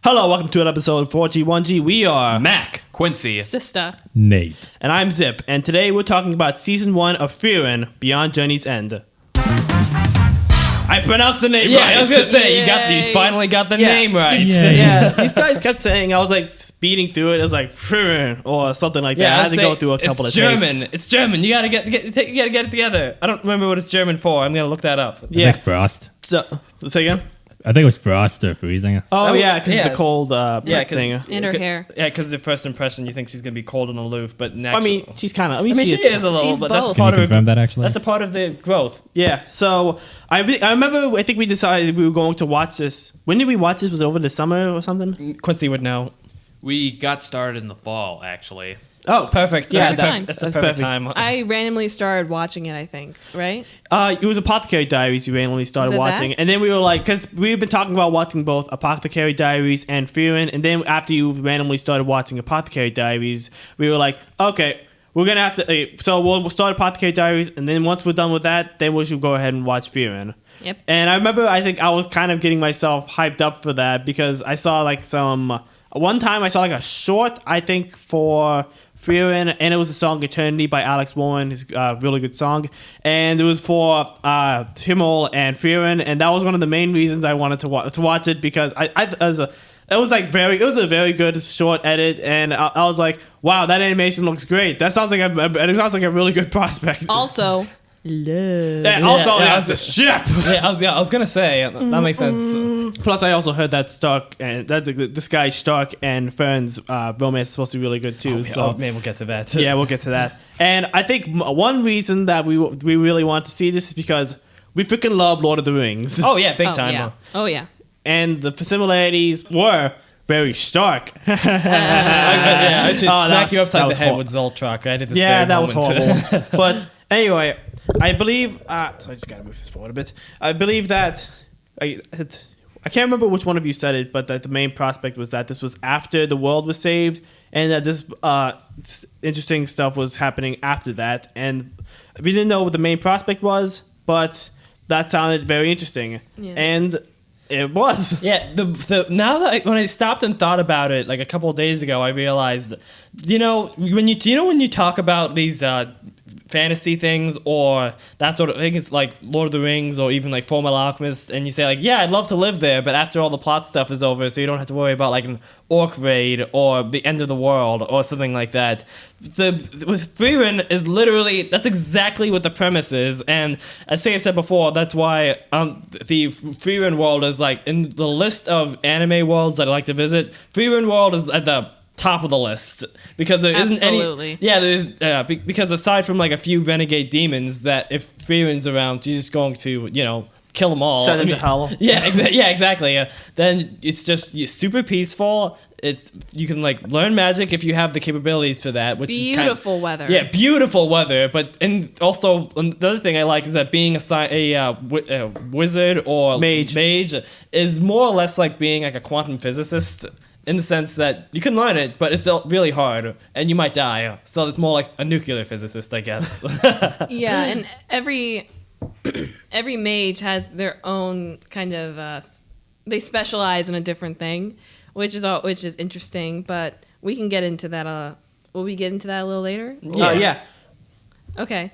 Hello, welcome to an episode of 4G1G. We are Mac, Quincy, Sister, Nate, and I'm Zip, and today we're talking about Season 1 of Frieren, Beyond Journey's End. I pronounced the name right. I was gonna say you finally got the name right. Yeah, these guys kept saying, I was like speeding through it, it was like Frieren or something like that. I had to go through a couple of German. takes. It's German. You gotta get it together. I don't remember what it's German for. I'm gonna look that up. I Yeah. think Frost. So, say again? I think it was Frost or freezing. Oh, yeah, because yeah. the cold Yeah, thing. and her hair. Yeah, because the first impression you think she's gonna be cold and aloof, but naturally, I mean, she's kind of... I mean, she is a little, She's but both. that's Can part you of confirm that actually? That's a part of the growth. Yeah, so I remember, I think we decided we were going to watch this. When did we watch this? Was it over the summer or something? Quincy would know. We got started in the fall, actually. Oh, Perfect. Yeah, That's the that's perfect perfect. time. I randomly started watching it, I think, right? It was Apothecary Diaries we randomly started Is it watching. that? And then we were like, because we've been talking about watching both Apothecary Diaries and Frieren. And then after you randomly started watching Apothecary Diaries, we were like, okay, we're going to have to... so we'll start Apothecary Diaries. And then once we're done with that, then we should go ahead and watch Frieren. Yep. And I remember, I think I was kind of getting myself hyped up for that because I saw like some... One time I saw like a short, I think, for Frieren, and it was the song Eternity by Alex Warren. It's a really good song. And it was for Himmel and Frieren, and that was one of the main reasons I wanted to watch it because it was a very good short edit, and I was like, wow, that animation looks great. That sounds like it sounds like a really good prospect. Also, love. Yeah, also, Yeah, the ship. I was gonna say that makes sense. Plus, I also heard that Stark and this guy Stark and Fern's romance is supposed to be really good too. So Maybe we'll get to that. yeah, we'll get to that. And I think one reason that we really want to see this is because we freaking love Lord of the Rings. Oh yeah, big Oh, time. yeah. Oh, yeah. And the similarities were very stark. I should Oh, smack you that upside the was head hor- with Zoltrak right at this Yeah, very that was moment. horrible. But anyway, I believe... so I just gotta move this forward a bit. I believe that... I can't remember which one of you said it, but that the main prospect was that this was after the world was saved, and that this interesting stuff was happening after that. And we didn't know what the main prospect was, but that sounded very interesting. Yeah. And it was. Yeah, now that when I stopped and thought about it, like a couple of days ago, I realized, when you talk about these fantasy things or that sort of thing, it's like Lord of the Rings or even like Fullmetal Alchemist, and you say like, yeah, I'd love to live there, but after all the plot stuff is over, so you don't have to worry about like an orc raid or the end of the world or something like that. With Frieren is literally, that's exactly what the premise is, and as I said before, that's why the Frieren world is like in the list of anime worlds that I like to visit. Frieren world is at the top of the list because there isn't Absolutely. any. Yeah, there's because aside from like a few renegade demons, that if Frieren's around, she's just going to kill them all. Send them to hell. Yeah, exactly. Then it's just super peaceful. You can like learn magic if you have the capabilities for that, which Beautiful weather. Yeah, beautiful weather. But and also the other thing I like is that being a wizard or Mage is more or less like being like a quantum physicist. In the sense that you can learn it, but it's still really hard, and you might die. So it's more like a nuclear physicist, I guess. Yeah, and every mage has their own kind of they specialize in a different thing, which is interesting. But we can get into that. Will we get into that a little later? Yeah. Okay.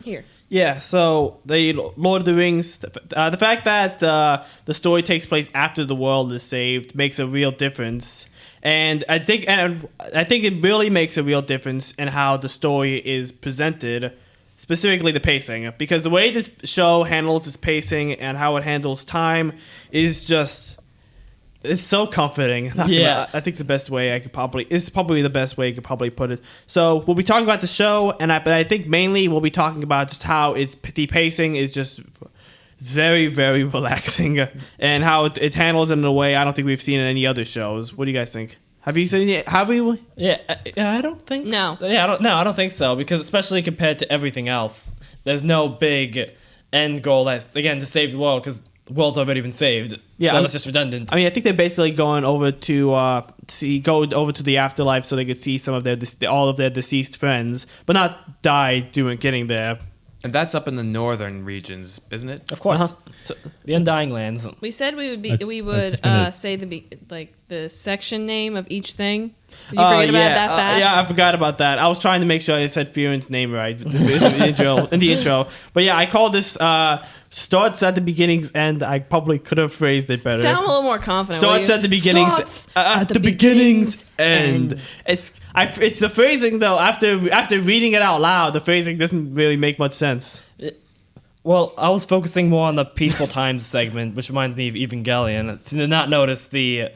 Here. Yeah, so the Lord of the Rings, the fact that the story takes place after the world is saved makes a real difference, and I think it really makes a real difference in how the story is presented, specifically the pacing, because the way this show handles its pacing and how it handles time is just. It's so comforting. Yeah. I think the best way I could probably the best way I could probably put it. So we'll be talking about the show, but I think mainly we'll be talking about just how the pacing is just very, very relaxing, and how it handles it in a way I don't think we've seen in any other shows. What do you guys think? Have you seen it? Have we? Yeah, I don't think. No. So. Yeah, I don't think so, because especially compared to everything else, there's no big end goal that's again to save the world, because the world's already been saved. Yeah, so it's just redundant. I mean, I think they're basically going over to go over to the afterlife so they could see some of all of their deceased friends, but not die getting there. And that's up in the northern regions, isn't it? Of course, So- the Undying Lands. We said we would I was just gonna- say the section name of each thing. Did you forget about that fast? Yeah, I forgot about that. I was trying to make sure I said Frieren's name right in the intro. But yeah, I called this starts at the beginnings end. I probably could have phrased it better. Sound a little more confident. will Starts you? at the beginnings. Starts At the beginnings end. It's the phrasing though. After reading it out loud, the phrasing doesn't really make much sense. Well, I was focusing more on the peaceful times segment, which reminds me of Evangelion. To not notice the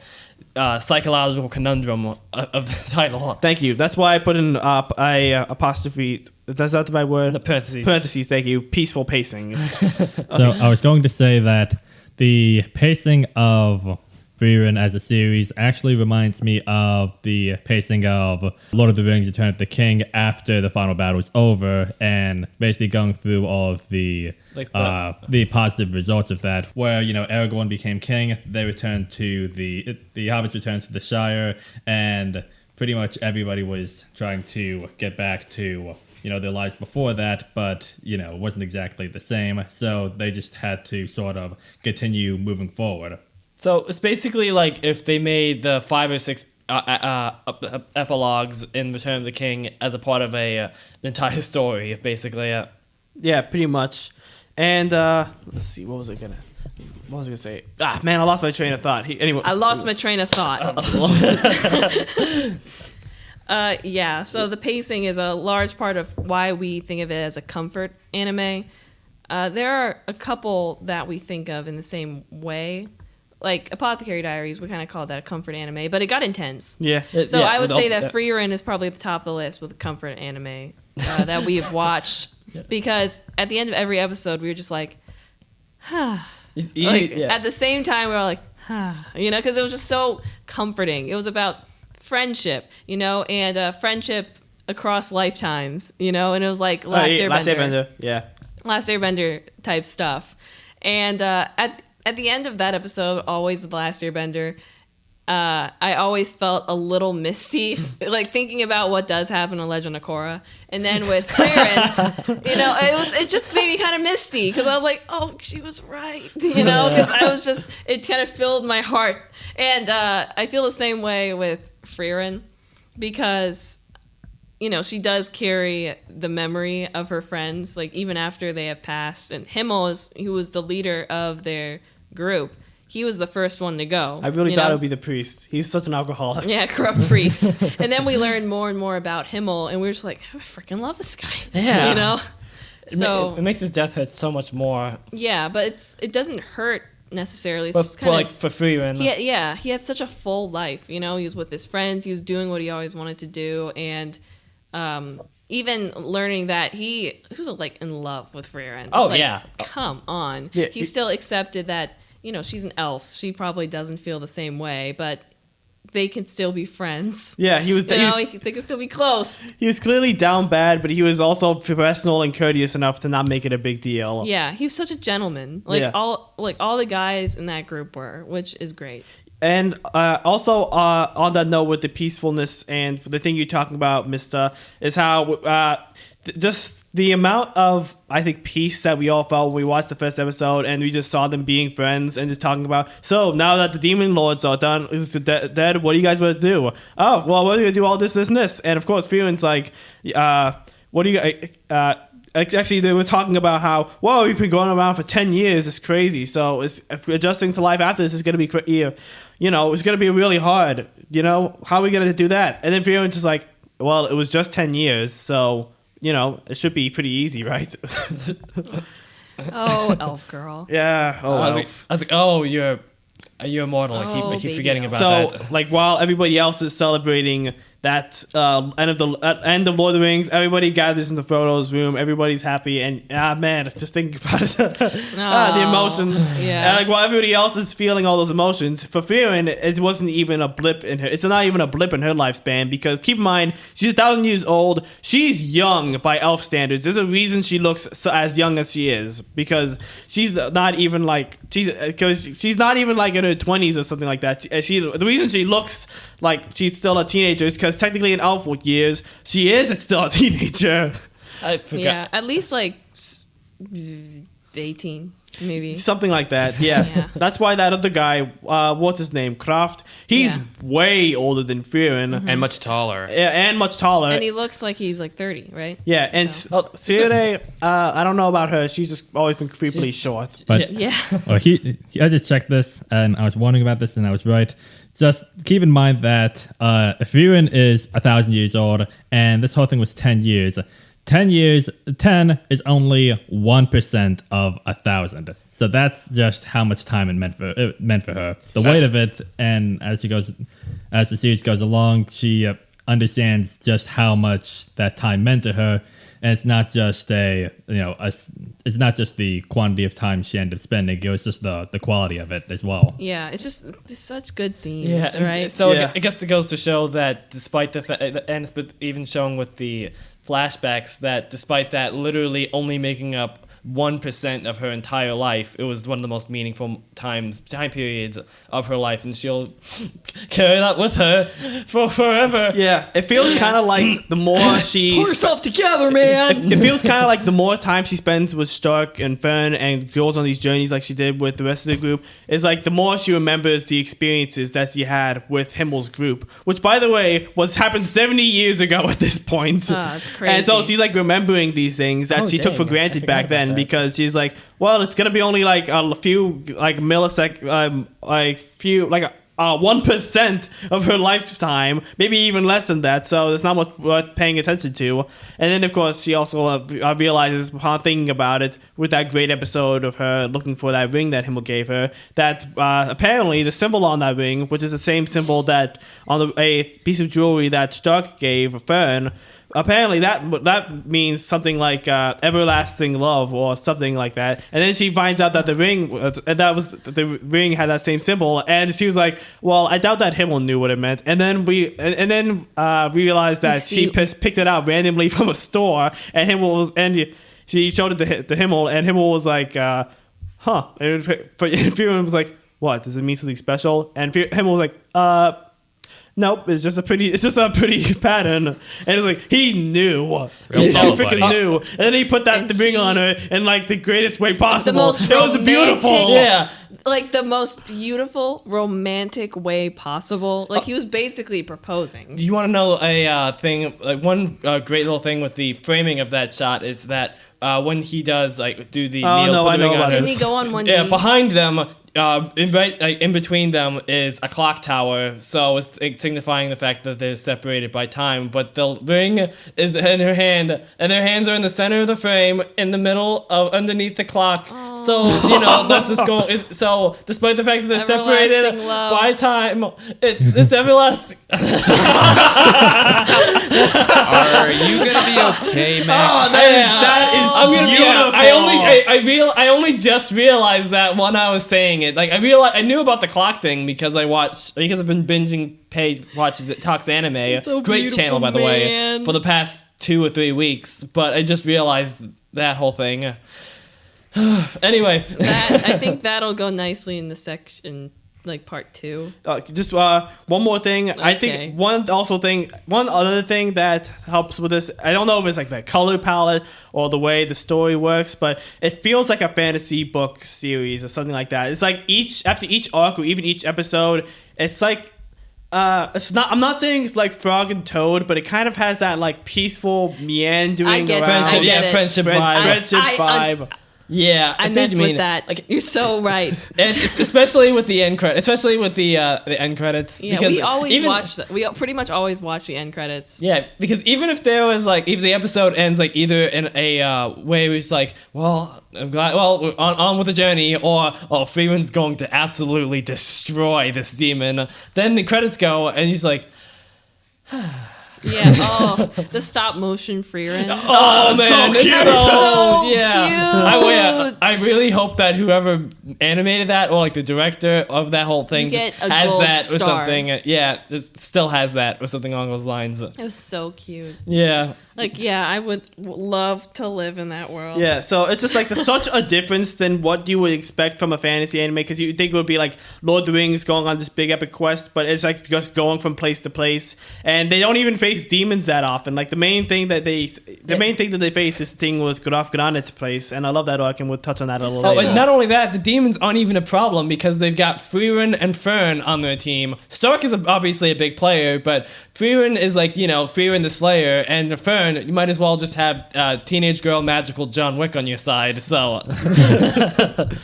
psychological conundrum of the title. Thank you. That's why I put in a apostrophe. That's not the right word. The parentheses. Parentheses. Thank you. Peaceful pacing. So I was going to say that the pacing of Frieren as a series actually reminds me of the pacing of Lord of the Rings: Return of the King after the final battle was over, and basically going through all of the positive results of that, where Aragorn became king, they returned to the hobbits returned to the Shire, and pretty much everybody was trying to get back to their lives before that, but it wasn't exactly the same, so they just had to sort of continue moving forward. So it's basically like if they made the 5 or 6 epilogues in Return of the King as a part of an entire story, basically. Yeah, pretty much. And let's see, what was I gonna say? Ah, man, I lost my train of thought. Anyway, I lost my train of thought. Yeah, so the pacing is a large part of why we think of it as a comfort anime. There are a couple that we think of in the same way. Like Apothecary Diaries, we kind of call that a comfort anime, but it got intense. Yeah. So I would say that Frieren is probably at the top of the list with the comfort anime that we have watched. Because at the end of every episode, we were just like, At the same time, we were like, because it was just so comforting. It was about friendship, and friendship across lifetimes, and it was like Last Airbender. Yeah. Last Airbender type stuff. And at the end of that episode, always the Last Airbender, I always felt a little misty, like thinking about what does happen in Legend of Korra. And then with Frieren, it just made me kind of misty because I was like, oh, she was right, because it kind of filled my heart. And I feel the same way with Frieren because, she does carry the memory of her friends, like even after they have passed. And Himmel, who was the leader of their group, he was the first one to go. I really thought it would be the priest. He's such an alcoholic. Yeah, corrupt priest. And then we learned more and more about Himmel, and we were just like, I freaking love this guy. Yeah. So it makes his death hurt so much more. Yeah, but it doesn't hurt necessarily. It's But just kind of for Frieren. he had such a full life. He was with his friends. He was doing what he always wanted to do, and even learning that he was like in love with Frieren. Oh, It's like, yeah. Come on. Yeah, he still accepted that. She's an elf. She probably doesn't feel the same way, but they can still be friends. Yeah, he was. They can still be close. He was clearly down bad, but he was also professional and courteous enough to not make it a big deal. Yeah, he was such a gentleman. All the guys in that group were, which is great. And also on that note with the peacefulness and the thing you're talking about, Mister, is how just the amount of, I think, peace that we all felt when we watched the first episode and we just saw them being friends and just talking about, so now that the demon lords are done, is dead, what are you guys going to do? Oh, well, we're going to do all this, this, and this. And of course, Frieren's like, what do you... actually, they were talking about how, whoa, we've been going around for 10 years. It's crazy. So adjusting to life after this is going to be, it's going to be really hard. How are we going to do that? And then Frieren's just like, well, it was just 10 years, so... it should be pretty easy, right? Oh, elf girl. Yeah. Oh, I elf. was like, oh, you're immortal. I keep forgetting about that. So, like, while everybody else is celebrating that end of Lord of the Rings, everybody gathers in the Frodo's room. Everybody's happy, and man, just think about it. The emotions. Yeah. Like while everybody else is feeling all those emotions, for Frieren, it wasn't even a blip in her. It's not even a blip in her lifespan because keep in mind she's 1,000 years old. She's young by elf standards. There's a reason she looks as young as she is because she's not even like she's not even like in her 20s or something like that. The reason she looks like she's still a teenager is because technically in elf years she is still a teenager. I forgot. Yeah, at least like 18, maybe. Something like that, yeah. Yeah. That's why that other guy, what's his name, Kraft, he's Yeah. way older than Frieren. And much taller. Yeah, and much taller. And he looks like he's like 30, right? Yeah, and So- Frieren, I don't know about her. She's just always been creepily short. But Yeah. oh, I just checked this, and I was wondering about this, and I was right. Just keep in mind that Frieren is 1,000 years old, and this whole thing was 10 years. 10 is only 1% of 1,000. So that's just how much time it meant for her. The weight of it, and as the series goes along, she understands just how much that time meant to her. And it's not just it's not just the quantity of time she ended up spending. It was just the quality of it as well. Yeah, it's such good themes, Yeah, right? So Yeah. I guess it goes to show that despite and it's even showing with the flashbacks that despite that literally only making up 1% of her entire life, it was one of the most meaningful time periods of her life, and she'll carry that with her for forever. Yeah, it feels kind of like the more she... Pull yourself together, man. It feels kind of like the more time she spends with Stark and Fern and goes on these journeys like she did with the rest of the group, is like the more she remembers the experiences that she had with Himmel's group, which, by the way, happened 70 years ago at this point. Oh, it's crazy. And so she's like remembering these things that Oh, she took for dang, I granted forgot back about then that. because she's like, well, it's gonna be only like a few like millisecond, 1% of her lifetime, maybe even less than that. So there's not much worth paying attention to. And then, of course, she also realizes upon thinking about it with that great episode of her looking for that ring that Himmel gave her, that apparently the symbol on that ring, which is the same symbol that on a piece of jewelry that Stark gave Fern, apparently that means something like everlasting love or something like that. And then she finds out that the ring had that same symbol, and she was like, well, I doubt that Himmel knew what it meant. And then we realized that she picked it out randomly from a store, and she showed it to Himmel, and Himmel was like, huh. And Frieren was like, what, does it mean something special? And Himmel was like, nope, it's just a pretty pattern. And it's like, he knew. He subtle, freaking buddy. knew. And then he put the ring on her in like the greatest way possible. most It was beautiful. romantic- Yeah. Like the most beautiful, romantic way possible. Like he was basically proposing. You want to know a thing? Like one great little thing with the framing of that shot is that when he does do the Oh, kneel, no, put I the know ring on about her, Didn't he go on one yeah, knee? behind them, in between them is a clock tower, so it's signifying the fact that they're separated by time. But the ring is in her hand, and their hands are in the center of the frame, in the middle of underneath the clock. So that's just going. So despite the fact that they're separated Everlasting love. by time, it's everlasting. Are you gonna be okay, Mac? That is I'm gonna be. beautiful. I only just realized that when I was saying it. Like I knew about the clock thing because I've been binging watches it talks anime. So Great beautiful, channel, by the way, man. for the past 2 or 3 weeks. But I just realized that whole thing. Anyway, I think that'll go nicely in the section, like part 2. Just one more thing. I Okay. think one other thing that helps with this, I don't know if it's like the color palette or the way the story works, but it feels like a fantasy book series or something like that. It's like after each arc or even each episode, it's like it's not. I'm not saying it's like Frog and Toad, but it kind of has that like peaceful meandering I get it. around. I get it. friendship vibe. Friendship I- vibe. Yeah, I see what mess you mean. with that. Like, You're so right. especially with the end credits, especially with the end credits. Yeah, because we always even- watch that. We pretty much always watch the end credits. Yeah, because even if there was if the episode ends either in a way where it's well, I'm glad, we're on with the journey, or Frieren's going to absolutely destroy this demon, then the credits go and he's like, Yeah. Oh, the stop motion Frieren. oh man, so it's cute. so So yeah. cute. I really hope that whoever animated that or the director of that whole thing You just get a has gold that or star. something. Yeah, just still has that or something along those lines. It was so cute. Yeah. I would love to live in that world. Yeah, so it's just such a difference than what you would expect from a fantasy anime, because you think it would be like Lord of the Rings going on this big epic quest, but it's just going from place to place, and they don't even face face demons that often. Like the main thing that they face is the thing with Granit's place, and I love that arc, and we'll touch on that a little Oh, later. and not only that, the demons aren't even a problem because they've got Frieren and Fern on their team. Stark is obviously a big player, but Frieren is like, Frieren the Slayer, and Fern, you might as well just have teenage girl magical John Wick on your side. So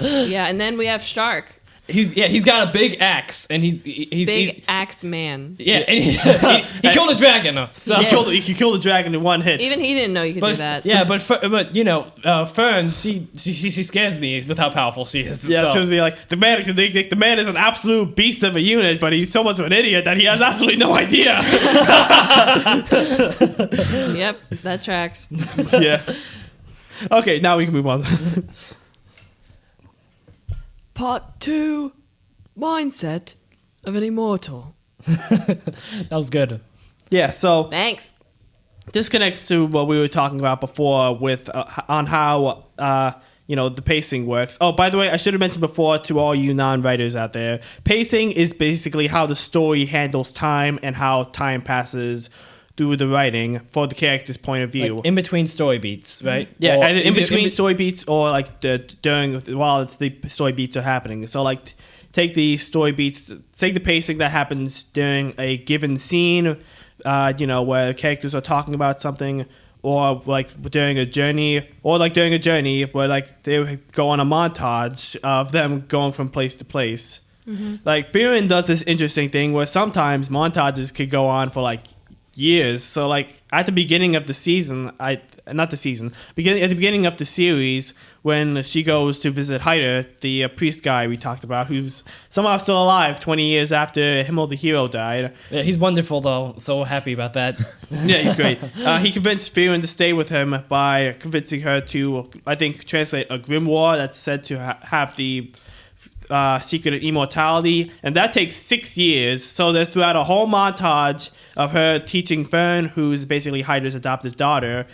Yeah, and then we have Shark. he's got a big axe, and he's Big axe man. yeah, and he killed a dragon. So. You can kill the dragon in one hit. Even he didn't know you could do But that. yeah, but Fern, she scares me with how powerful she is. Yeah, so. it seems to be like the man is an absolute beast of a unit, but he's so much of an idiot that he has absolutely no idea. Yep, that tracks. Yeah. Okay, now we can move on. Part 2, Mindset of an Immortal. That was good. Yeah, so Thanks. this connects to what we were talking about before with on how the pacing works. Oh, by the way, I should have mentioned before to all you non-writers out there, pacing is basically how the story handles time and how time passes through the writing for the character's point of view. Like in between story beats, right? Yeah, Or either in between story beats or like while the story beats are happening. So like take the story beats, take the pacing that happens during a given scene, where characters are talking about something, or like during a journey where like they go on a montage of them going from place to place. Mm-hmm. Like Frieren does this interesting thing where sometimes montages could go on for like years. So like at the beginning of the season, at the beginning of the series, when she goes to visit Hyder, the priest guy we talked about, who's somehow still alive 20 years after Himmel the hero died. Yeah, he's wonderful though. So happy about that. Yeah, he's great. He convinced Frieren to stay with him by convincing her to, I think, translate a grimoire that's said to have the secret of immortality, and that takes 6 years. So there's throughout a whole montage of her teaching Fern, who's basically Hyder's adopted daughter,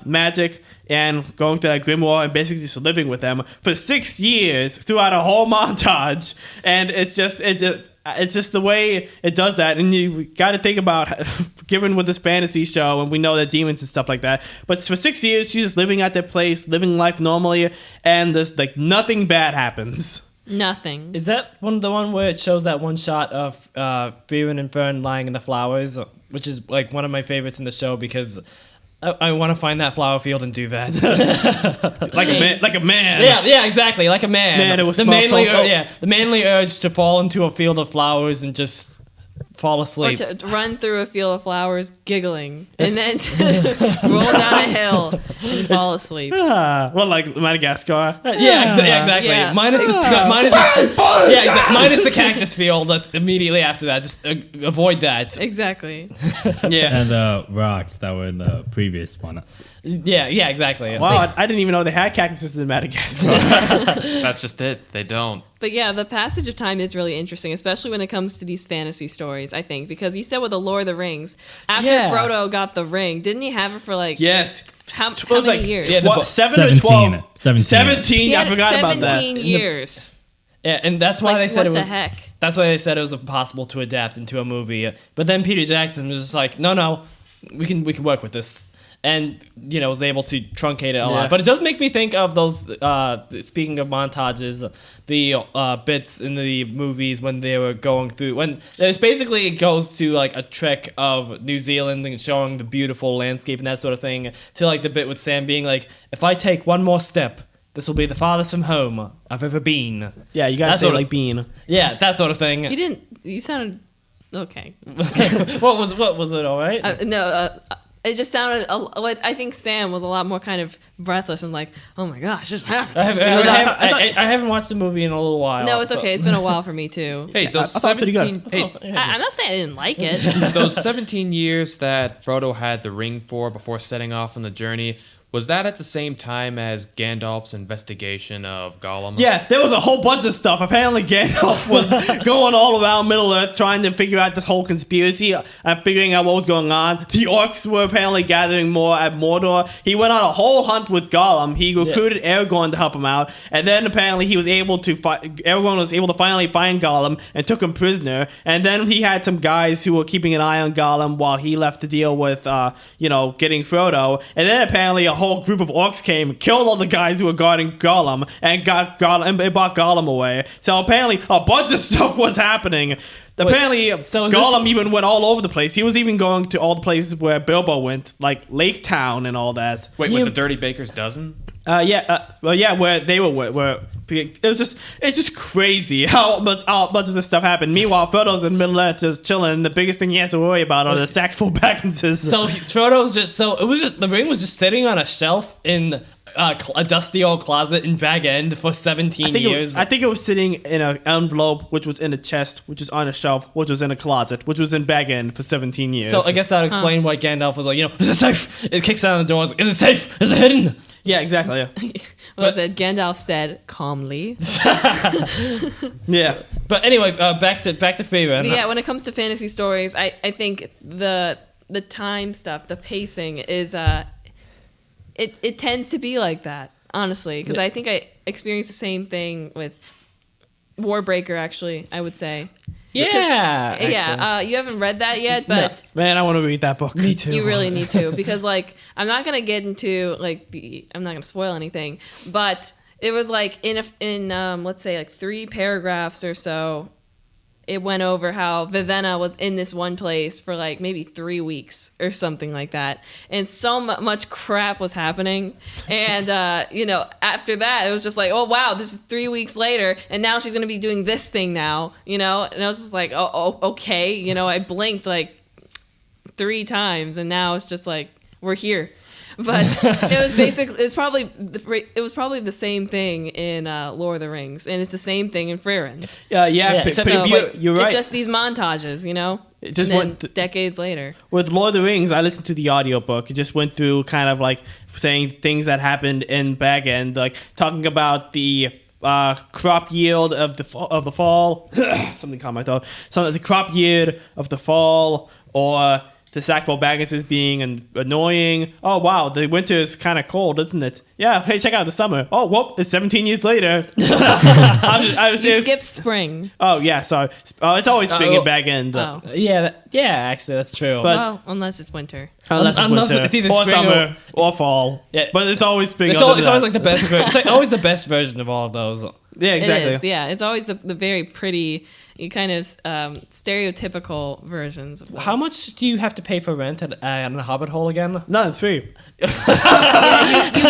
magic, and going to that grimoire and basically just living with them for 6 years throughout a whole montage. And it's just the way it does that. And you got to think about, given with this fantasy show, and we know that demons and stuff like that, but for 6 years she's just living at their place, living life normally, and there's like nothing bad happens. Nothing. Is that the one where it shows that one shot of Frieren and Fern lying in the flowers, which is like one of my favorites in the show because I want to find that flower field and do that. like a man. Yeah, exactly, like a man. Man, it was the small, the manly urge to fall into a field of flowers and just fall Or asleep. to run through a field of flowers giggling, and then roll down a hill and fall asleep. Well, like Madagascar. Yeah, exactly. Yeah. Minus the cactus field immediately after that. Just avoid that. Exactly. Yeah. And the rocks that were in the previous one. Yeah, exactly. Wow, I didn't even know they had cactuses in Madagascar. That's just it. They don't. But yeah, the passage of time is really interesting, especially when it comes to these fantasy stories, I think, because you said with the Lord of the Rings, after Frodo got the ring, didn't he have it for like Yes. how It was many like, years? Yeah, what, 7 or 12? 17. 17. He I had forgot about that. 17 years. Yeah, and that's why Like, they said what it was. the heck? That's why they said it was impossible to adapt into a movie. But then Peter Jackson was just like, no, we can work with this, and was able to truncate it a lot. But it does make me think of those. Speaking of montages, the bits in the movies when they were going through when it basically goes to like a trek of New Zealand and showing the beautiful landscape and that sort of thing. To like the bit with Sam being like, if I take one more step, this will be the farthest from home I've ever been. Yeah, you gotta That's say what- like Bean. Yeah, that sort of thing. You sounded okay. What was it? All right. No, it just sounded like I think Sam was a lot more kind of breathless and like, oh my gosh, just happened. I haven't watched the movie in a little while. No, it's okay. It's been a while for me too. Hey, those I thought it was pretty good. 17. Hey, I'm not saying I didn't like it. those 17 years that Frodo had the ring for before setting off on the journey. Was that at the same time as Gandalf's investigation of Gollum? Yeah, there was a whole bunch of stuff. Apparently, Gandalf was going all around Middle-earth trying to figure out this whole conspiracy and figuring out what was going on. The orcs were apparently gathering more at Mordor. He went on a whole hunt with Gollum. He recruited Aragorn to help him out, and then apparently he was able to Aragorn was able to finally find Gollum and took him prisoner. And then he had some guys who were keeping an eye on Gollum while he left to deal with, getting Frodo. And then apparently a whole group of orcs came, killed all the guys who were guarding Gollum, and got Gollum and brought Gollum away. So apparently a bunch of stuff was happening. Apparently, so Gollum even went all over the place. He was even going to all the places where Bilbo went, like Lake Town and all that. Wait, with the Dirty Baker's Dozen? Where they were it's just crazy how much of this stuff happened. Meanwhile, Frodo's in Middle-earth just chilling. The biggest thing he has to worry about are the sackful Bagginses. So Frodo's the ring was just sitting on a shelf in a dusty old closet in Bag End for 17 years. I think it was sitting in an envelope, which was in a chest, which was on a shelf, which was in a closet, which was in Bag End for 17 years. So I guess that would explain why Gandalf was like, is it safe? It kicks down the door. Is it safe? Is it hidden? Yeah, exactly. Yeah. What was it? Gandalf said calmly. Yeah. But anyway, back to Frieren. Yeah, when it comes to fantasy stories, I think the time stuff, the pacing is it tends to be like that, honestly, because I think I experienced the same thing with Warbreaker, actually, I would say. Yeah. Yeah, you haven't read that yet, but Man, I want to read that book. Me too. you really need to, because I'm not gonna get into I'm not gonna spoil anything, but it was in let's say 3 paragraphs or so. It went over how Vivenna was in this one place for maybe 3 weeks or something like that. And so much crap was happening. And, after that, it was just oh, wow, this is 3 weeks later. And now she's going to be doing this thing now, And I was just oh, okay. I blinked 3 times. And now it's just we're here. But it was probably the same thing in Lord of the Rings, and it's the same thing in Frieren. You're right. It's just these montages, It just it's decades later. With Lord of the Rings, I listened to the audiobook. It just went through kind of saying things that happened in Bag End, talking about the crop yield of the fall. Something caught my throat. The crop yield of the fall, or the sackful Bagginses being annoying. Oh, wow, the winter is kind of cold, isn't it? Yeah, hey, check out the summer. Oh, whoop, it's 17 years later. You skipped spring. Oh, yeah, sorry. It's always spring in Bag End. Oh. Yeah, actually, that's true. But, unless it's winter. Unless it's winter. It's either or spring summer or fall. Yeah. But it's always spring. It's always the best version. It's always the best version of all of those. Yeah, exactly. It is, yeah. It's always the very pretty, kind of stereotypical versions of those. How much do you have to pay for rent at a Hobbit hole again? No, it's free. You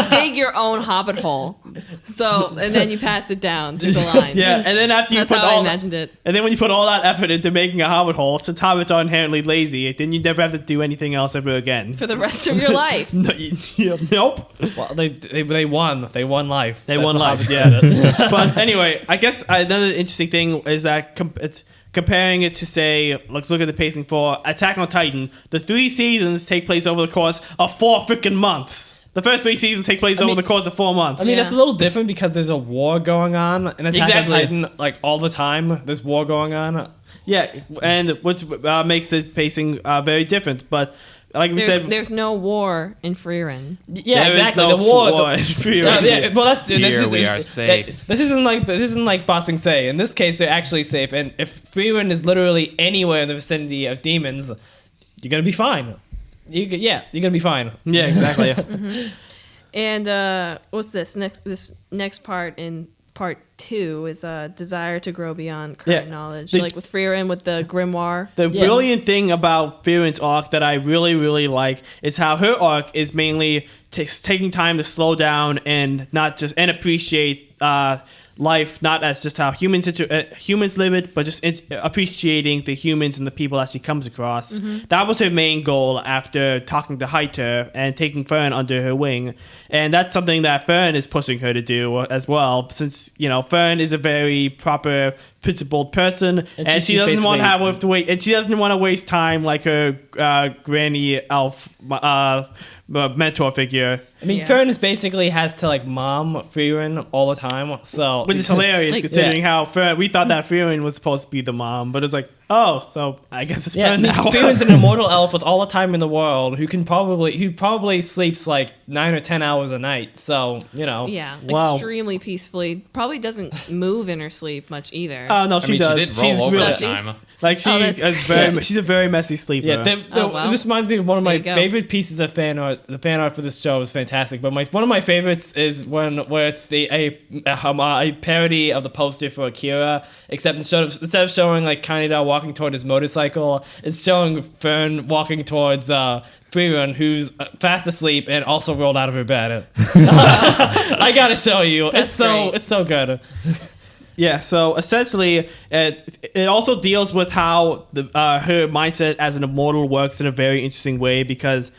dig your own Hobbit hole, and then you pass it down through the lines. Yeah, and then after you That's put how I all imagined it. And then when you put all that effort into making a Hobbit hole, since hobbits are inherently lazy, then you never have to do anything else ever again. For the rest of your life. Nope. Well, they won. They won life. They That's won what life, Hobbits yeah. did. But anyway, I guess another interesting thing is that it's comparing it to, say, let's look at the pacing for Attack on Titan. The 3 seasons take place over the course of 4 freaking months. The first 3 seasons take place over the course of 4 months. I mean, that's a little different because there's a war going on in Attack on Titan, all the time. There's war going on. Yeah, and which makes this pacing very different. But like we said, there's no war in Frieren. Yeah, there exactly. is no The war. in Frieren. Well, that's Here we are safe. This isn't like Bossing Say. In this case, they're actually safe. And if Frieren is literally anywhere in the vicinity of demons, you're gonna be fine. You're gonna be fine. Yeah, exactly. Mm-hmm. And what's this next part in part 2 is a desire to grow beyond current knowledge, with Frieren with the grimoire. The brilliant thing about Frieren's arc that I really, really like is how her arc is mainly taking time to slow down and appreciate life, not as just how humans live it, but just appreciating the humans and the people that she comes across. Mm-hmm. That was her main goal after talking to Heiter and taking Fern under her wing. And that's something that Fern is pushing her to do as well, since, Fern is a very proper principled person, and she she's doesn't want to basically- have to wait, and she doesn't want to waste time like her granny elf mentor figure, I mean, Yeah. Fern is basically has to like mom Frieren all the time. So which is hilarious Like- considering how we thought that Frieren was supposed to be the mom, but it's like, oh, so I guess it's Yeah, I Fern mean, now. Frieren's an immortal elf with all the time in the world who probably sleeps like 9 or 10 hours a night. So Yeah, Wow. extremely peacefully. Probably doesn't move in her sleep much either. Oh no, I she mean, does. she did She's roll over really Does that she? time. like she Oh, that's- is very. Yeah. She's a very messy sleeper. yeah, Oh, wow. this reminds me of one of my There you go. favorite pieces of fan art. The fan art for this show is fantastic, but one of my favorites is where it's a parody of the poster for Akira, except instead of showing like Kaneda walking toward his motorcycle, it's showing Fern walking towards Frieren, who's fast asleep and also rolled out of her bed. I gotta show you, That's great. it's so good. Yeah, so essentially, it also deals with how her mindset as an immortal works in a very interesting way, because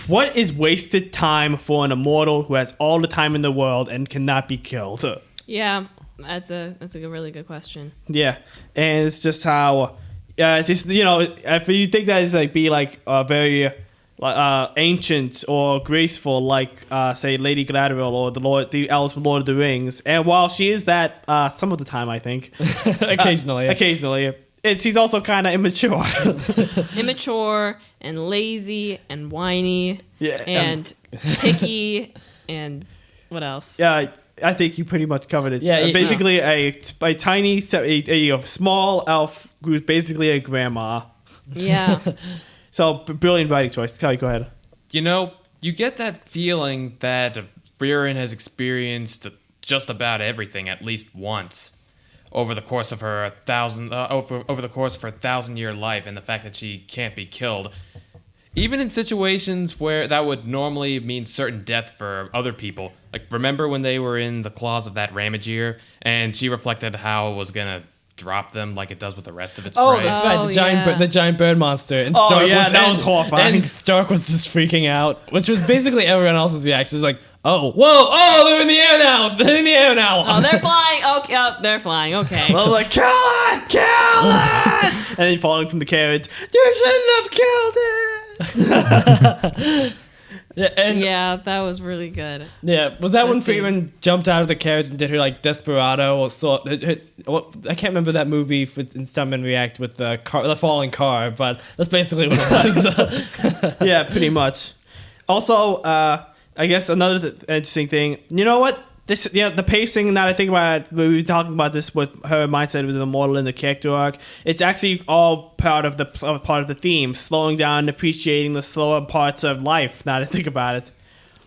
what is wasted time for an immortal who has all the time in the world and cannot be killed? Yeah, that's a really good question. Yeah, and it's just how, it's just, if you think that is like be like a very ancient or graceful, like say Lady Galadriel or the Elves from Lord of the Rings, and while she is that some of the time, I think Occasionally. she's also kind of immature. Immature and lazy and whiny Yeah, and picky and what else? Yeah, I think you pretty much covered it. Yeah, Basically, a tiny, a small elf who's basically a grandma. Yeah. So brilliant writing choice. Kelly, go ahead. You get that feeling that Frieren has experienced just about everything at least once over the course of her 1,000-year life, and the fact that she can't be killed, even in situations where that would normally mean certain death for other people. Like, remember when they were in the claws of that Ramagir, and she reflected how it was gonna drop them like it does with the rest of its Oh, prey. that's right. Oh, The giant, yeah. the giant bird monster. And Oh, Stark yeah, that was and- horrifying. And Stark was just freaking out, which was basically everyone else's reaction. It's like, oh, whoa, oh, they're in the air now. They're in the air now. Oh, they're flying. Okay, they're flying. Okay. Well, like, kill it! And then falling from the carriage. You shouldn't have killed it! yeah, and Yeah, that was really good. yeah, was that when Let's see. Frieren jumped out of the carriage and did her like Desperado or so? I can't remember that movie in Stuntman React with the falling car, but that's basically what it was. Yeah, pretty much. Also, I guess another interesting thing. You know what? The pacing. Now that I think about it, we were talking about this with her mindset with the immortal and the character arc. It's actually all part of the theme, slowing down, and appreciating the slower parts of life. Now that I think about it.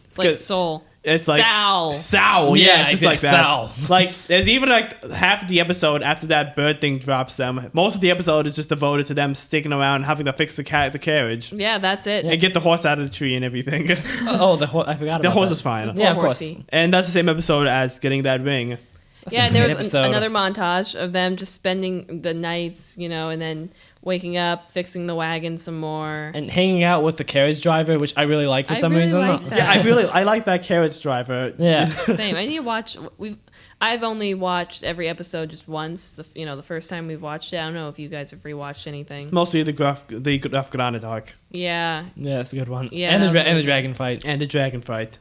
It's like Good. Soul. It's like Sow. Yeah, Yeah, it's just exactly, like that. Sow. Like there's even like half of the episode after that bird thing drops them. Most of the episode is just devoted to them sticking around and having to fix the carriage Yeah, that's it. and get the horse out of the tree and everything. Oh, I forgot about The horse that. is fine. Yeah, of Poor course. horsey. And that's the same episode as getting that ring. Yeah, a and there great was episode. another montage of them just spending the nights, and then waking up, fixing the wagon some more. And hanging out with the carriage driver, which I really like for I some really reason. like that. Yeah, I like that carriage driver. Yeah. Same. I need to watch. I've only watched every episode just once. The first time we've watched it. I don't know if you guys have rewatched anything. Mostly the Graf Granite arc Yeah, Yeah, it's a good one. Yeah, and that was the really dragon fight. and the dragon fight.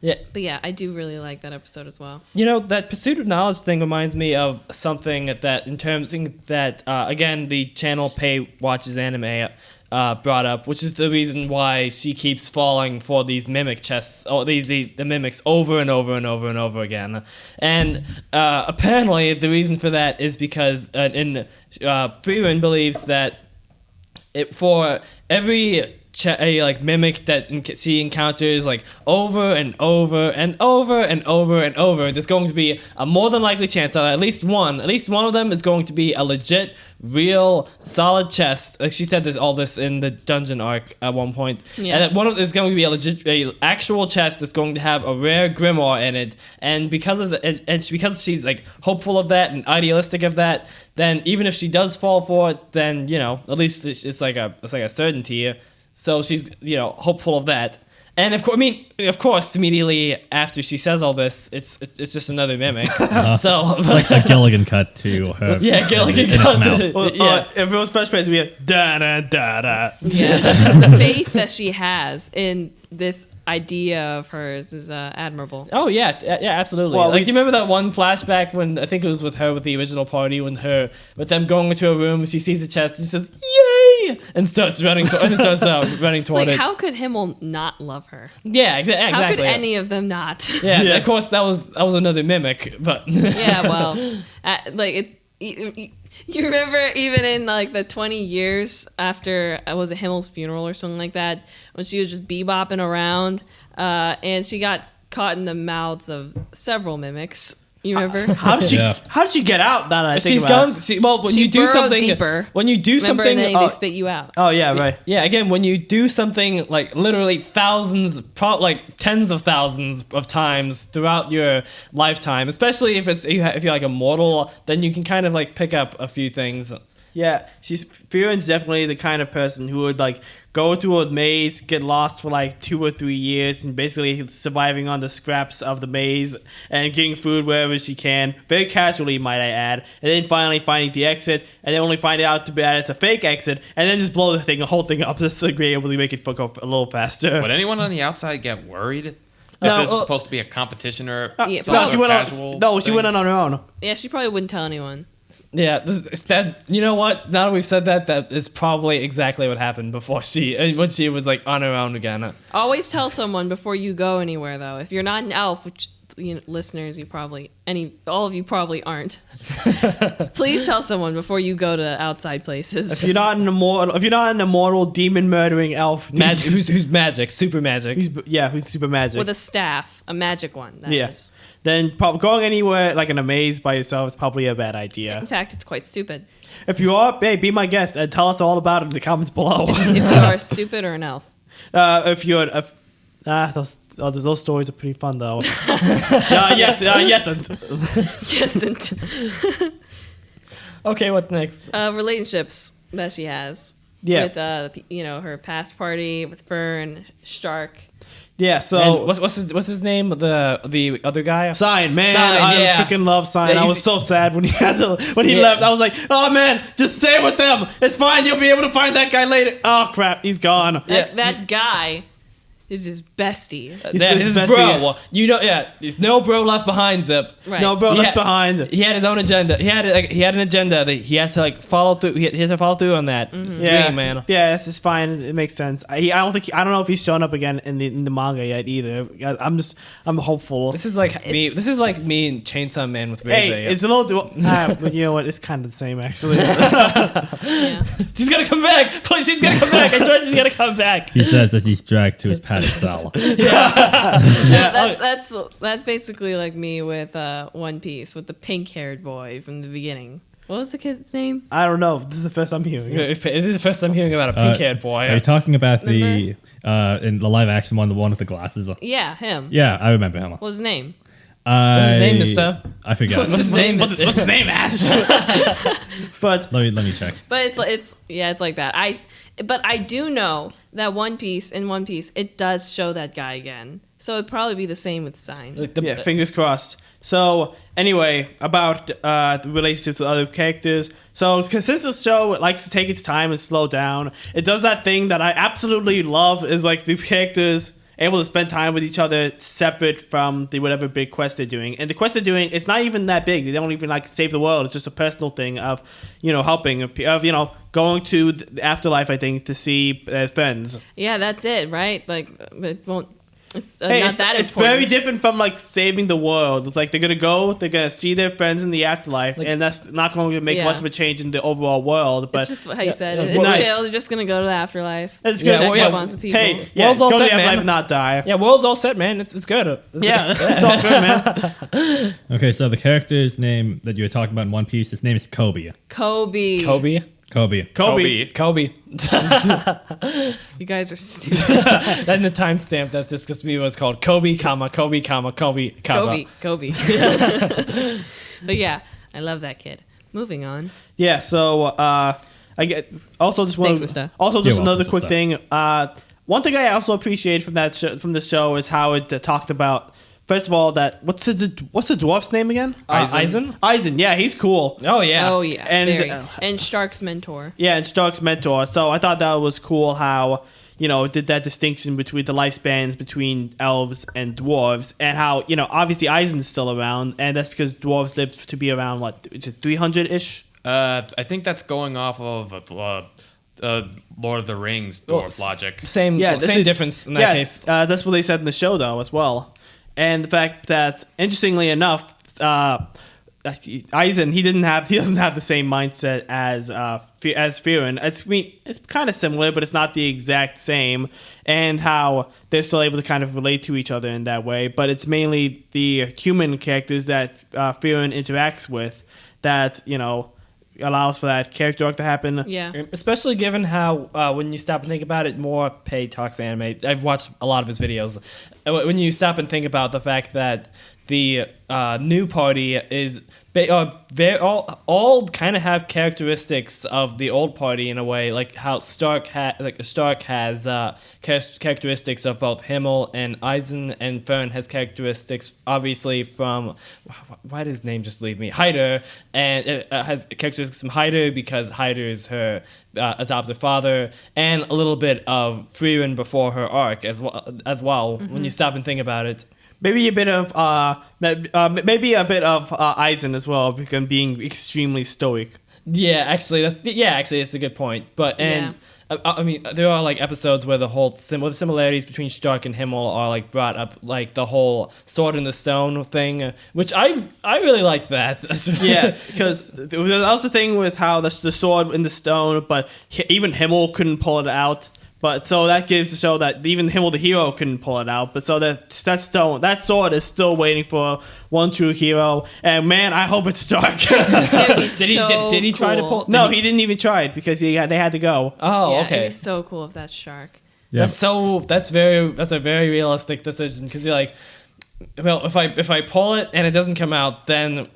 Yeah, but yeah, I do really like that episode as well. that pursuit of knowledge thing reminds me of something that again the channel Pay Watches Anime brought up, which is the reason why she keeps falling for these mimic chests, or the mimics over and over and over and over again. And apparently the reason for that is because Frieren believes that for every mimic that she encounters over and over and over and over and over, there's going to be a more than likely chance that at least one of them is going to be a legit, real, solid chest. Like she said, there's all this in the dungeon arc at one point. Yeah. And that one of is going to be a actual chest that's going to have a rare grimoire in it. And because of because she's hopeful of that and idealistic of that, then even if she does fall for it, then at least it's like a certainty. So she's hopeful of that. And of course, immediately after she says all this, it's just another mimic. So Like a Gilligan cut to her. yeah, Gilligan in its cut mouth. to- Well, yeah. if it was first person, it'd be a da da da da. Yeah, that's just the faith that she has in this idea of hers is admirable. Oh yeah, absolutely. Well, Like, do you remember that one flashback when I think it was with her with the original party with them going into a room, she sees the chest and she says "Yay!" and starts running running It's toward like, it. how could Himmel not love her? Yeah, exactly. How could any of them not? Yeah, Yeah. of course that was another mimic, but Yeah, well, like you remember even in like the 20 years after was it Himmel's funeral or something like that, when she was just bebopping around, and she got caught in the mouths of several mimics. You remember? How did she? Yeah. How did she get out? That I think she's about. gone. When She you do burrowed something deeper. when you do Remember, something, and then they spit you out. Oh yeah, right. yeah, again, when you do something like literally thousands, like tens of thousands of times throughout your lifetime, especially if you're like immortal, then you can kind of like pick up a few things. Yeah, Frieren's definitely the kind of person who would like go through a maze, get lost for like 2 or 3 years, and basically surviving on the scraps of the maze and getting food wherever she can, very casually, might I add, and then finally finding the exit, and then only find out that it's a fake exit, and then just blow the whole thing up just to be able to make it fuck off a little faster. Would anyone on the outside get worried? No, If this is supposed to be a competition or Yeah, some no, other she went casual on. No, she thing? went on her own. Yeah, she probably wouldn't tell anyone. Yeah, that you know what? Now that we've said that is probably exactly what happened before when she was like on her own again. Always tell someone before you go anywhere, though. If you're not an elf, which listeners, all of you probably aren't. Please tell someone before you go to outside places. If you're not an immortal demon murdering elf, Magic, who's magic, super magic. who's super magic. with a staff, a magic one. That Yeah. is. Then going anywhere like in a maze by yourself is probably a bad idea. In fact, it's quite stupid. If you are, hey, be my guest and tell us all about it in the comments below. If you are stupid or an elf. If you're, those stories are pretty fun though. Yes. Yes, and Okay, what's next? relationships that she has. Yeah. With her past party with Fern, Stark. Yeah. So And what's his name? The other guy? Sein, man, Sein, I yeah. freaking love Sein. Yeah, I he's- was so sad when he Yeah. left. I was like, oh man, just stay with them. It's fine. You'll be able to find that guy later. Oh crap, he's gone. That guy is his bestie. Yeah, his his bestie. bro. There's no bro left behind, Zip. Right. No, bro, Yeah. left behind. He had his own agenda. He had an agenda that he had to like follow through. He had to follow through on that. It's a dream, man. Yeah, it's just fine. It makes sense. I don't know if he's shown up again in the manga yet either. I'm hopeful. This is like me. This is like me and Chainsaw Man with Reza. Hey, it's a little. But you know what? It's kind of the same actually. Yeah. She's gonna come back. Please, she's gonna come back. I swear she's gonna come back. He says as he's dragged to his padded cell. That's basically like me with One Piece with the pink-haired boy from the beginning. What was the kid's name? I don't know. This is the first I'm hearing it. This is the first time hearing about a pink-haired boy. Are you talking about Remember? in the live action one, the one with the glasses? Yeah, him. Yeah, I remember him. What was his name? What's his name, mister? I forget. What's his name? What's his name, Ash? But Let me check. But it's like that. But I do know that in One Piece, it does show that guy again. So it'd probably be the same with Sein. Like yeah, fingers crossed. So anyway, about the relationships with other characters. So since this show likes to take its time and slow down, it does that thing that I absolutely love is like the characters able to spend time with each other separate from the whatever big quest they're doing. And the quest they're doing, it's not even that big. They don't even like save the world. It's just a personal thing of, helping, of, going to the afterlife, I think, to see friends. Yeah, that's it, right? Like it won't. It's Hey, not it's, that it's important. very different from like saving the world. It's like they're gonna see their friends in the afterlife, and that's not going to make Yeah. much of a change in the overall world. But It's just how you said it. yeah, It's nice. chill. They're just gonna go to the afterlife. it's Yeah, good. well, check yeah. up on some people. Hey, yeah, World's all go to set, the afterlife man. and not die. Yeah, world's all set, man. It's good. Yeah, it's all good, man. Okay, so the character's name that you were talking about in One Piece, his name is Koby. Koby. Koby. Koby. Kobe. You guys are stupid. Then the timestamp. That's just because me was called Koby, Koby, Koby, Koby. But yeah, I love that kid. Moving on. Yeah. So I get also just Thanks, one. Mr. Also, just You're another welcome, quick Mr. thing. one thing I also appreciate from from this show is how it talked about. First of all, what's the dwarf's name again? Eisen. Eisen, yeah, he's cool. Oh yeah. Oh yeah, And and Stark's mentor. Yeah, and Stark's mentor. So I thought that was cool how it did that distinction between the lifespans between elves and dwarves, and how obviously Eisen's still around, and that's because dwarves live to be around what is it 300-ish. I think that's going off of Lord of the Rings dwarf logic. Same difference in that case. That's what they said in the show though as well. And the fact that, interestingly enough, Eisen he doesn't have the same mindset as Frieren. It's kind of similar, but it's not the exact same. And how they're still able to kind of relate to each other in that way. But it's mainly the human characters that Frieren interacts with that allows for that character arc to happen. Yeah. Especially given how, when you stop and think about it, more Pei talks anime. I've watched a lot of his videos. When you stop and think about the fact that the new party is all kind of have characteristics of the old party in a way, like how Stark has characteristics of both Himmel and Eisen, and Fern has characteristics obviously from why does his name just leave me? Hyder, and it has characteristics from Hyder because Hyder is her adoptive father, and a little bit of Frieren before her arc as well. Mm-hmm. When you stop and think about it. Maybe a bit of Eisen as well, because being extremely stoic. Yeah, actually, that's a good point. But I mean, there are like episodes where the similarities between Stark and Himmel are like brought up, like the whole sword in the stone thing, which I really like that. Yeah, because that was the thing with how the sword in the stone, but even Himmel couldn't pull it out. But so that gives to show that even Himmel the hero couldn't pull it out. But so that sword is still waiting for one true hero. And man, I hope it's Stark. Did he try to pull? No, he didn't even try it because they had to go. Oh, yeah, okay. It'd be so cool if that's Stark. Yeah. That's a very realistic decision, because you're like, well, if I pull it and it doesn't come out, then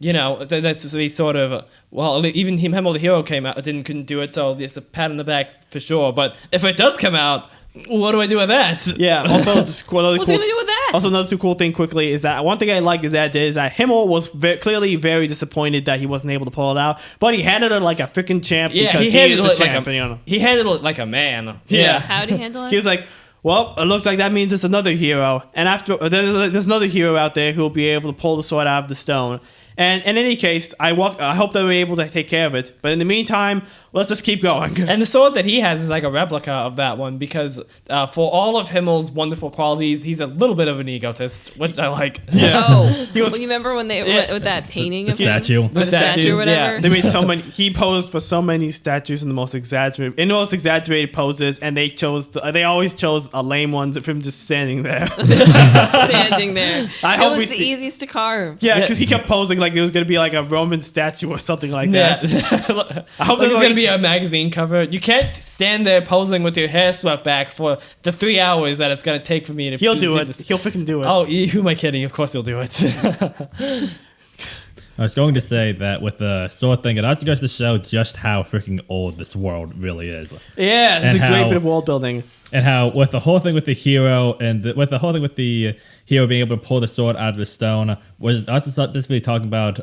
that's the sort of, well, even Himmel the hero couldn't do it, so it's a pat on the back for sure. But if it does come out, what do I do with that? Yeah. Also, What's he gonna do with that? Also, another cool thing quickly is that one thing I like is that Himmel was clearly very disappointed that he wasn't able to pull it out, but he handled it like a freaking champ because he is the champion. He handled it like a man. Yeah. How'd he handle it? He was like, well, it looks like that means it's another hero. And there's another hero out there who will be able to pull the sword out of the stone. And in any case, I hope they were able to take care of it. But in the meantime, let's just keep going. And the sword that he has is like a replica of that one, because for all of Himmel's wonderful qualities, he's a little bit of an egotist, which I like. Yeah. Oh, you remember when they with that painting The of him? statue. The statue or whatever? Yeah, they made so many. He posed for so many statues in the most exaggerated poses, and they always chose a lame ones of him just standing there. Standing there. I hope it was the easiest to carve. Yeah, because he kept posing like it was going to be like a Roman statue or something like that. I hope there's going to be a magazine cover. You can't stand there posing with your hair swept back for the 3 hours that it's going to take for me to. He'll do it. He'll freaking do it. Oh, who am I kidding? Of course he'll do it. I was going to say that with the sword thing, it also goes to show just how freaking old this world really is. Yeah, it's And a great how- bit of world building. And how with the whole thing with the hero with the whole thing with the hero being able to pull the sword out of the stone, was also this really talking about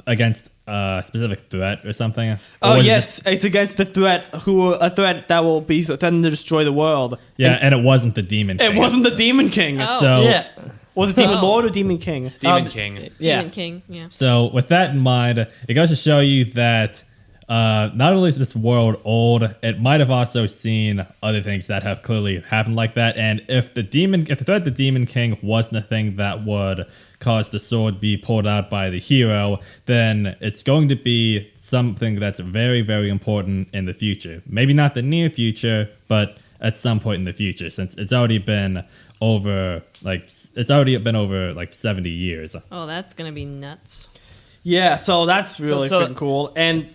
against a specific threat or something? Or Oh was it yes, it's against the threat that will be threatening to destroy the world. and it wasn't the demon. It King. wasn't the Demon King. Oh. So yeah. Was it Demon Lord or Demon King? Demon King. Yeah. Demon King, yeah. So with that in mind, it goes to show you that not only is this world old, it might have also seen other things that have clearly happened like that. And if the threat of the Demon King wasn't a thing that would cause the sword be pulled out by the hero, then it's going to be something that's very, very important in the future. Maybe not the near future, but at some point in the future, since it's already been over 70 years. Oh, that's gonna be nuts. Yeah, so that's really So- freaking cool. And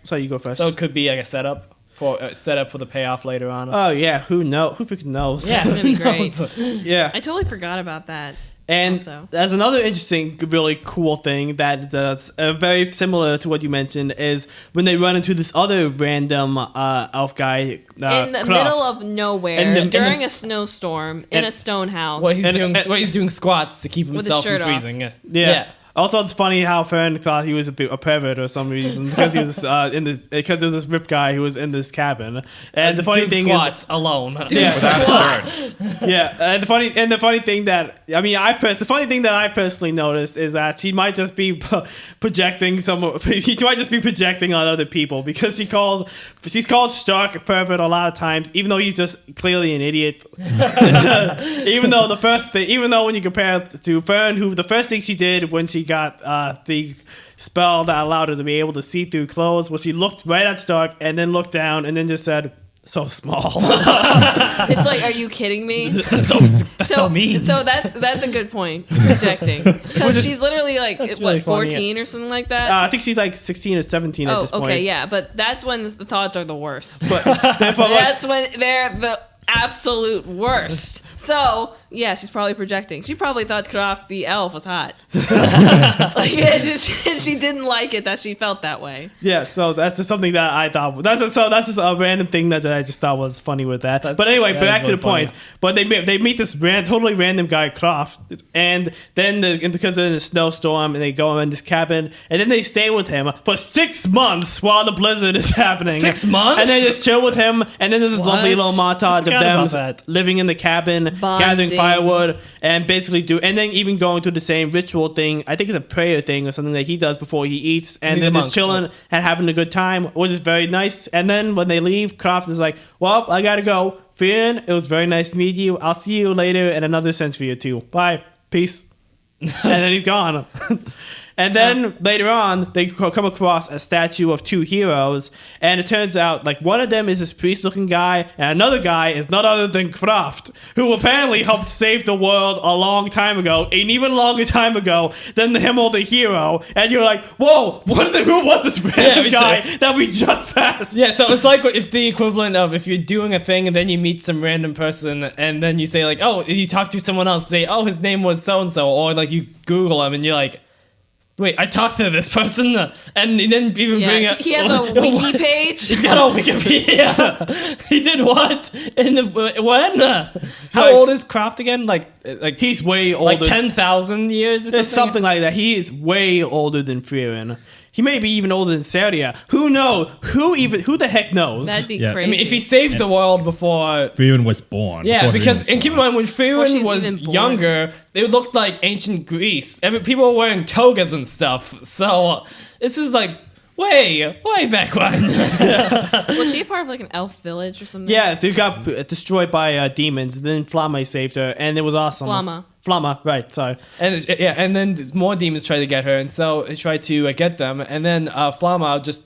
so you go first. So it could be like a setup for the payoff later on. Oh yeah, who freaking knows? Yeah. It's gonna be great. Yeah. I totally forgot about that. And Also. that's another interesting, really cool thing that's very similar to what you mentioned is when they run into this other random elf guy in the Kraft. middle of nowhere In the- during a snowstorm in and- a stone house. Well, he's And- doing and- he's doing squats to keep With his himself from shirt off. freezing. Yeah. Also, it's funny how Fern thought he was a pervert or some reason because he was because there was this rip guy who was in this cabin. And the funny Doing thing squats alone. Yeah. Without a shirt. yeah, and the funny thing that the funny thing that I personally noticed is that she might just be projecting she might just be projecting on other people because she's called Stark a pervert a lot of times, even though he's just clearly an idiot. even though when you compare it to Fern, who the first thing she did when she got the spell that allowed her to be able to see through clothes was she looked right at Stark and then looked down and then just said, "So small." It's like, are you kidding me? That's so mean. So that's a good point. Projecting, because she's literally like That's what really funny, 14 or something like that. I think she's like 16 or 17 at Oh, this point. okay, yeah, but that's when the thoughts are the worst. But therefore, like, That's when they're the absolute worst. So yeah, she's probably projecting. She probably thought Kraft the elf was hot. Like she didn't like it that she felt that way. yeah, so that's just something that I thought that's just a random thing that I just thought was funny with that. But anyway, that back is to the really point. But they meet this totally random guy Kraft, and then because they're in a snowstorm and they go in this cabin, and then they stay with him for 6 months while the blizzard is happening. 6 months? and they just chill with him, and then there's this lovely What? little montage I of forgot them about that. living in the cabin, gathering Bonding. firewood, and basically and then even going through the same ritual thing. I think it's a prayer thing or something that he does before he eats, and He's they're a just monk, chilling and having a good time, which is very nice. And then when they leave, Kraft is like, "Well, I gotta go. Frieren, it was very nice to meet you. I'll see you later in another century or two. Bye, peace." And then he's gone. And then later on, they come across a statue of two heroes, and it turns out like one of them is this priest-looking guy, and another guy is none other than Kraft, who apparently helped save the world a long time ago, an even longer time ago than the Himmel the hero. And you're like, whoa, who was this random guy that we just passed? Yeah, so it's like if the equivalent of if you're doing a thing and then you meet some random person and then you say like, oh, you talk to someone else, say, oh, his name was so and so, or like you Google him and you're like, wait, I talked to this person, and he didn't even bring Yeah, up. he has a wiki page. He's got a Wikipedia. He did what? In the when? How like- old is Kraft again? Like He's way older. like 10,000 years or something. It's something like that. He is way older than Frieren. He may be even older than Saria. Who knows? Who the heck knows? That'd be Yeah. crazy. I mean, if he saved the world before. Frieren was born. Yeah, before because Frieren and keep in born. mind when Before Frieren she's was even born. younger, it looked like ancient Greece. People were wearing togas and stuff. So this is like way back when. Was she a part of like an elf village or something? Yeah, they got destroyed by demons. Then Flamme saved her, and it was awesome. Flamma, right? Sorry. And then more demons tried to get her, and so they tried to get them, and then Flamma just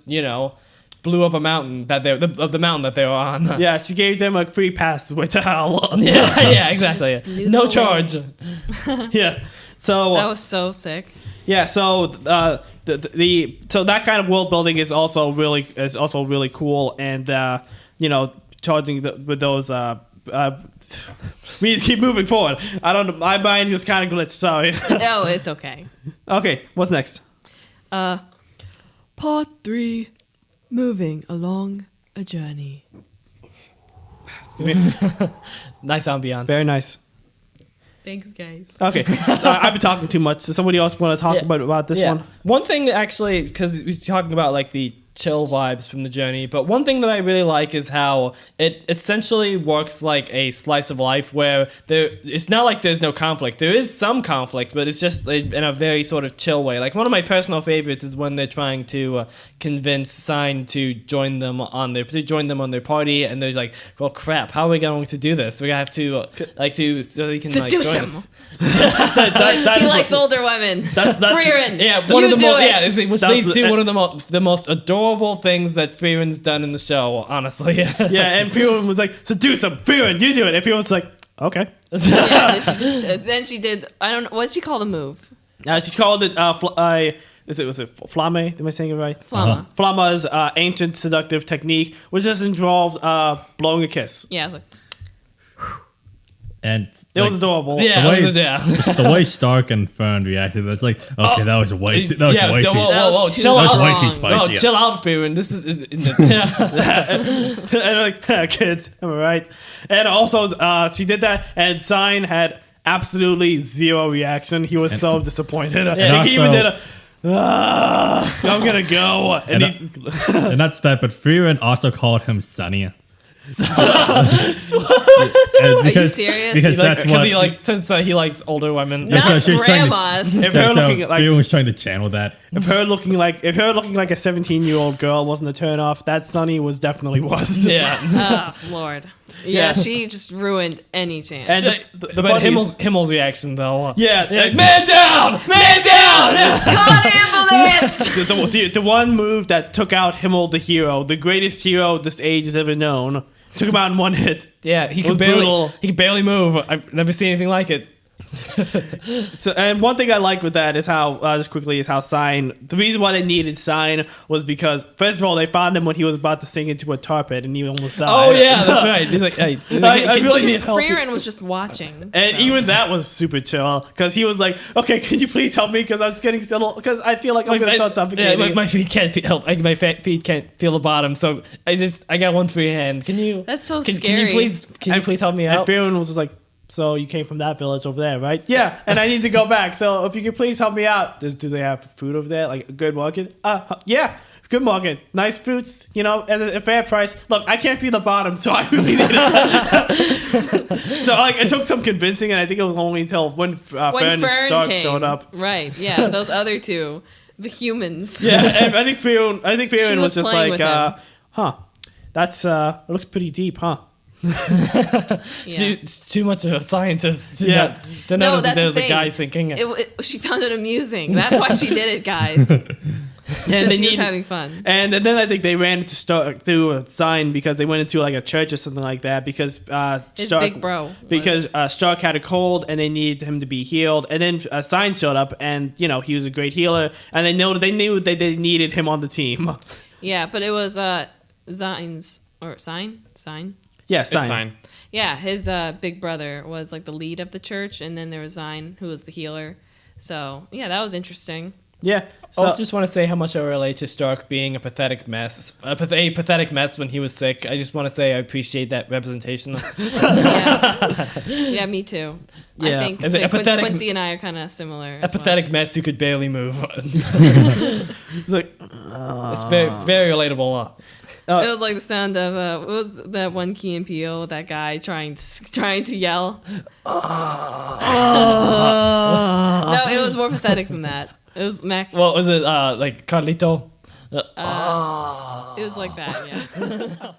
blew up a mountain the mountain that they were on. Yeah, she gave them a free pass way to hell. yeah, exactly. blew No them charge. Yeah. So That was so sick. yeah, so so that kind of world building is also really cool, and charging with those. We keep moving forward. I don't know. My mind just kind of glitched. Sorry. Oh, it's okay. Okay, what's next? Part 3, moving along a journey. Nice ambiance. Very nice. Thanks, guys. Okay, so I've been talking too much. So somebody else want to talk about this one? One thing actually, because we're talking about like the chill vibes from the journey, but one thing that I really like is how it essentially works like a slice of life where it's not like there's no conflict. There is some conflict, but it's just in a very sort of chill way. Like one of my personal favorites is when they're trying to convince Sein to join them on their party, and they're like, well, crap, how are we going to do this? We're gonna have to so he can Seduce like join him. us. That He is likes older women. Frieren, Yeah, one you of the do most, it. which leads to one of the most adorable things that Frieren's done in the show, honestly. Yeah, and Frieren was like, seduce him. Frieren, you do it. And Frieren was like, okay. Yeah, then she did. I don't know. What did she call the move? She called it, was it Flamme? Am I saying it right? Flamma. Flamma's ancient seductive technique, which just involves blowing a kiss. Yeah, I was like, And It was adorable. Yeah, The way- it was- yeah. the way Stark and Fern reacted, that's like, okay, that was way too, way too. Whoa, That whoa, was too chill That's out. way too strong. spicy. No, chill out, Frieren. This is yeah. And like, kids, am I right? And also, she did that, and Sein had absolutely zero reaction. He was so disappointed. And he even also- did I'm gonna go. And And that's that, but Frieren also called him Sonny. Are you serious? Because that's Because what he likes since he likes older women. That's Not what she was trying to- grandmas. if her so looking like Frieren was trying to channel that. if her looking like a 17-year-old girl wasn't a turn off, that Sonny was definitely was. Yeah. Oh, Lord. Yeah, Yeah. she just ruined any chance. And the But funny is- Himmel's reaction though. yeah, Yeah, man down, man down. God, ambulance! the one move that took out Himmel, the hero, the greatest hero this age has ever known, took him out in one hit. Yeah, he was could brutal. barely move. I've never seen anything like it. So, and one thing I like with that is how, just quickly, is how Sein. The reason why they needed Sein was because, first of all, they found him when he was about to sink into a tar pit and he almost died. Oh yeah, that's right. He's like, hey, I really need help. Frieren was just watching. And so. even that was super chill because he was like, "Okay, can you please help me? Because I'm getting still. Because I feel like I'm gonna start suffocating." Yeah, my feet can't help. Like, my feet can't feel the bottom. So I got one free hand. Can you? That's so Can scary. you please help me And out? Frieren was just like, "So you came from that village over there, right?" Yeah, and I need to go back. So if you could please help me out. Do they have food over there? Like a good market? Yeah. Good market, nice fruits, at a fair price. Look, I can't feel the bottom, so I really need it. So it took some convincing, and I think it was only until when Fern and Stark came, showed up. Right, yeah, those other two, the humans. Yeah, and I think Frieren She was was just playing like, with him. that's it looks pretty deep, huh? Yeah. Too much of a scientist. Yeah. To No, notice that that's there's the a guy thing. sinking. She found it amusing. That's why she did it, guys. And She was having fun. And then I think they ran into Stark through a sign because they went into like a church or something like that because His Stark, big bro. because Stark had a cold and they needed him to be healed. And then Sein showed up and he was a great healer and they knew that they needed him on the team. Yeah, but it was Sein's or Sein. Yeah, It's Sein. fine. Yeah, his big brother was like the lead of the church, and then there was Sein, who was the healer. So yeah, that was interesting. Yeah. I also So, just want to say how much I relate to Stark being a pathetic mess. A pathetic mess when he was sick. I just want to say I appreciate that representation. Yeah, me too. Yeah. I think Is it a pathetic- Quincy and I are kind of similar. A as well. pathetic mess who could barely move. it's like, It's very, very relatable. It was like the sound of what was that one Key and Peele? That guy trying to yell. No, it was more pathetic than that. It was Mac. What was it? Like Carlito? It was like that. Yeah.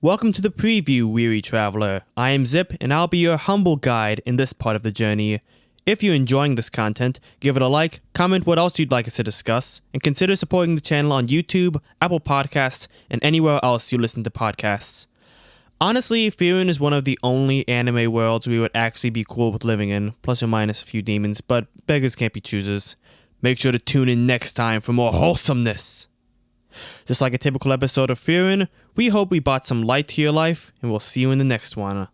welcome to the preview, weary traveler. I am Zip, and I'll be your humble guide in this part of the journey. If you're enjoying this content, give it a like, comment what else you'd like us to discuss, and consider supporting the channel on YouTube, Apple Podcasts, and anywhere else you listen to podcasts. Honestly, Frieren is one of the only anime worlds we would actually be cool with living in, plus or minus a few demons, but beggars can't be choosers. Make sure to tune in next time for more wholesomeness. Just like a typical episode of Frieren, we hope we brought some light to your life, and we'll see you in the next one.